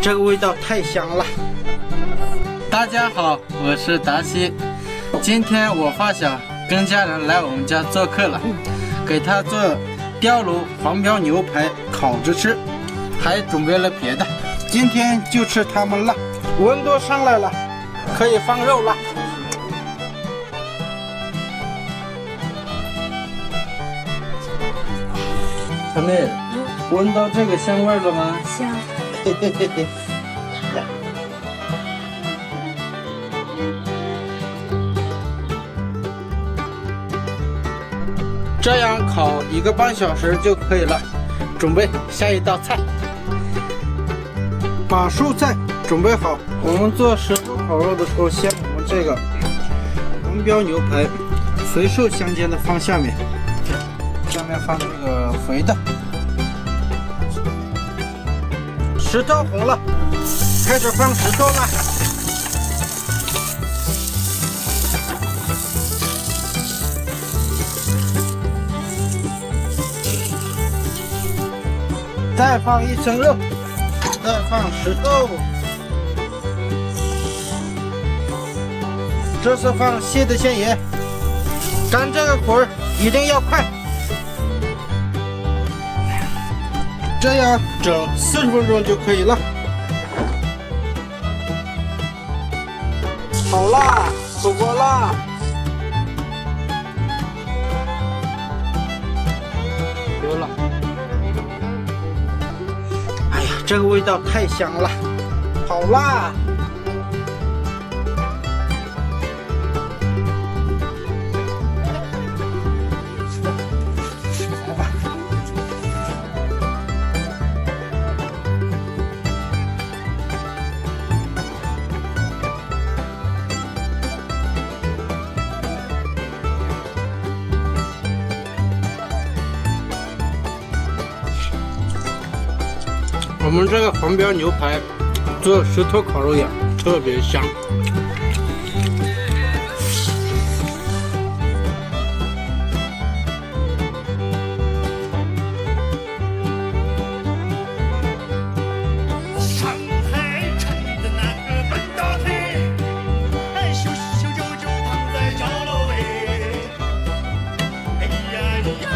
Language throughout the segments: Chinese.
这个味道太香了。大家好，我是达西。今天我发小跟家人来我们家做客了，给他做吊炉黄标牛排烤着吃，还准备了别的。今天就吃它们了。温度上来了，可以放肉了。小妹，闻到这个香味了吗？香。嘿嘿嘿嘿。这样烤1个半小时就可以了。准备下一道菜，把蔬菜准备好。我们做石头烤肉的时候，先我们这个黄标牛排肥瘦相间的放下面，下面放这个肥的。石头红了，开始放石头了。再放1层肉，再放石头，这是放蟹的线盐，干这个活儿一定要快，这样整40分钟就可以了。好啦，出锅啦！有了。这个味道太香了，好辣！来吧，我们这个黄标牛排做石头烤肉一样，特别香。上海城的那个笨大腿，羞羞羞就躺在角落里。哎呀呀哟，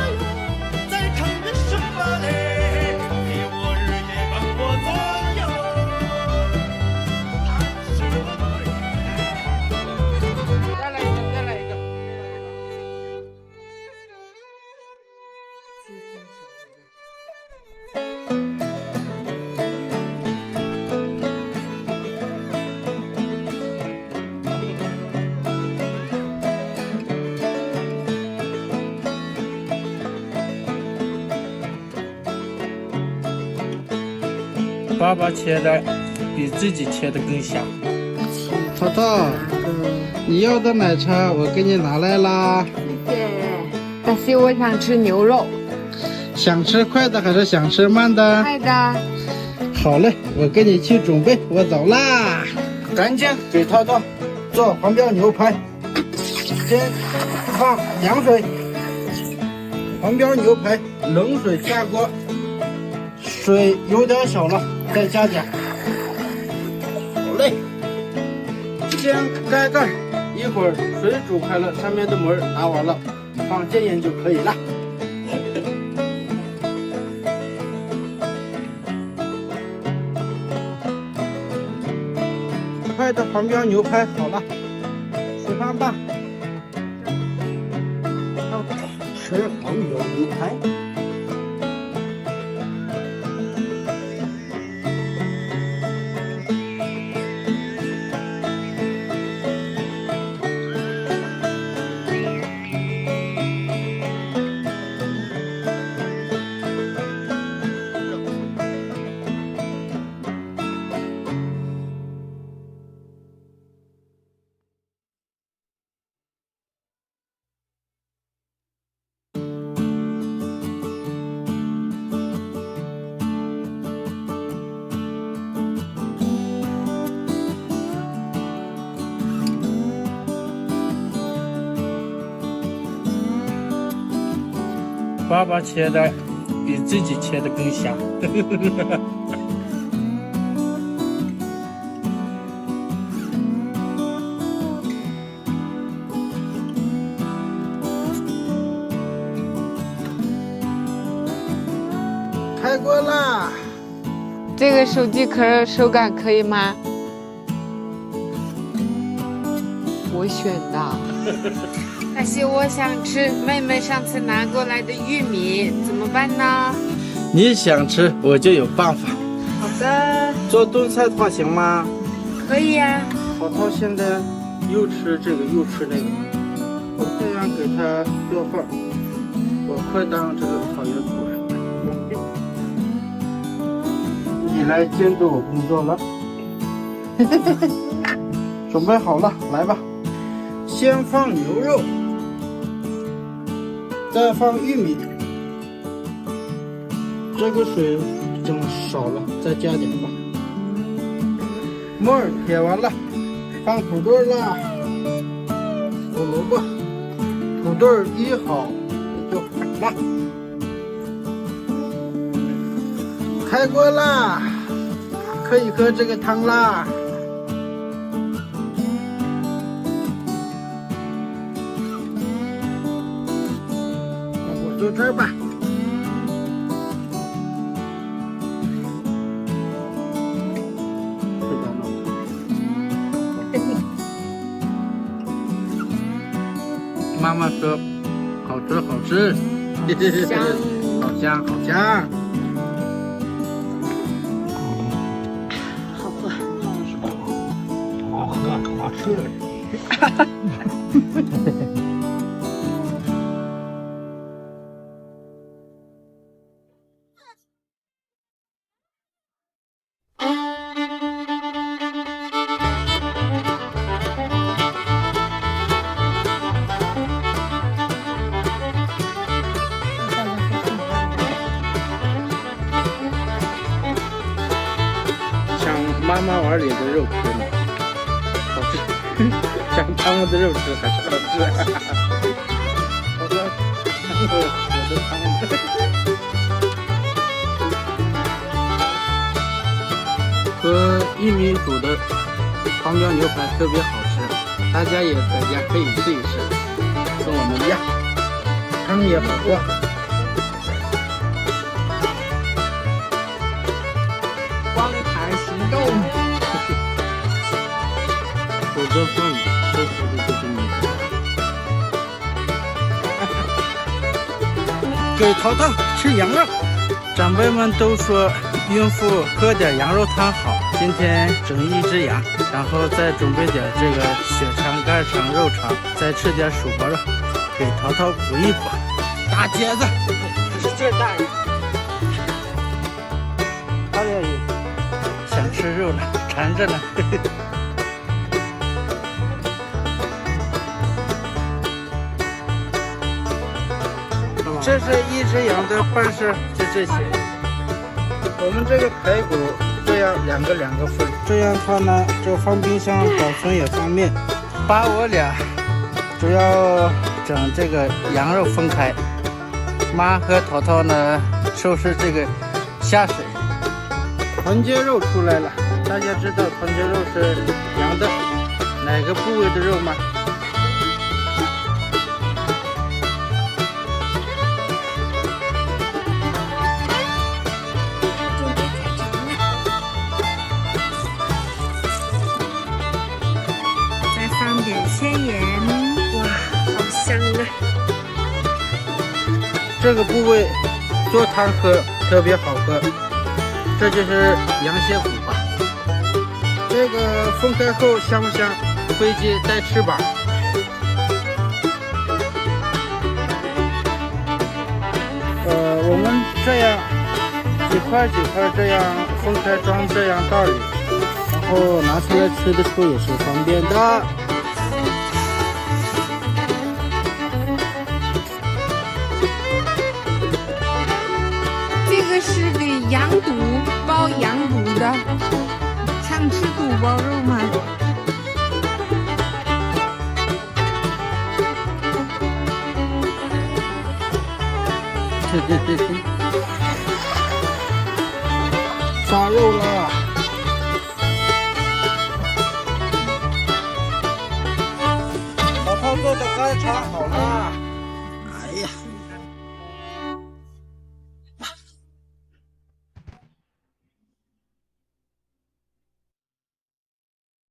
在唱的什么嘞？爸爸切的比自己切的更香。涛涛，你要的奶茶我给你拿来啦。谢谢。但是我想吃牛肉。想吃快的还是想吃慢的？快的。好嘞，我给你去准备，我走啦。赶紧给涛涛做黄标牛排。先放凉水，黄标牛排冷水下锅，水有点小了，再加点。好嘞，先盖盖，一会儿水煮开了，上面的膜拿完了，放酱盐就可以了。快的黄标牛排好了，吃饭吧。吃黄标牛排。爸爸切的比自己切的更香。锅啦！这个手机壳手感可以吗？我选的。但是我想吃妹妹上次拿过来的玉米，怎么办呢？你想吃，我就有办法。好的，做炖菜的话行吗？可以呀、淘淘现在又吃这个又吃那个，我这样给他做饭，我快当这个草原土人了。你来监督我工作了。准备好了，来吧。先放牛肉，再放玉米。这个水整少了，再加点吧。木耳撇完了，放土豆了，胡萝卜，土豆一好就好了。开锅啦，可以喝这个汤啦。我就这儿吧。妈妈说好吃好吃，香，好香好香。好喝。好喝好吃。妈妈碗里的肉吃呢，好吃，像他们的肉吃还是好吃。我说，我的汤。和玉米煮的黄标牛排特别好吃，大家也在家可以试一试，跟我们一样，汤也好喝。光盘行动。我这饭都说的就是你。给淘淘吃羊肉，长辈们都说孕妇喝点羊肉汤好。今天整一只羊，然后再准备点这个血肠、肝肠、肉肠，再吃点薯包肉，给淘淘补一补。大茄子，使劲大一。他也想吃肉了，馋着呢。这是一只羊的半身，就这些。我们这个排骨这样两个分，这样的话呢，就放冰箱保存也方便。把我俩主要整这个羊肉分开，妈和淘淘呢收拾这个下水。臀节肉出来了，大家知道臀节肉是羊的哪个部位的肉吗？再放点鲜盐，哇，好香啊！这个部位做汤喝特别好喝，这就是羊血骨吧。这个分开后香不香？飞机带翅膀。我们这样几块这样分开装这样袋里，然后拿出来吃的时候也是方便的。这个是给羊肚包羊肚的，想吃肚包肉吗？杀肉了，淘淘做的干肠好了。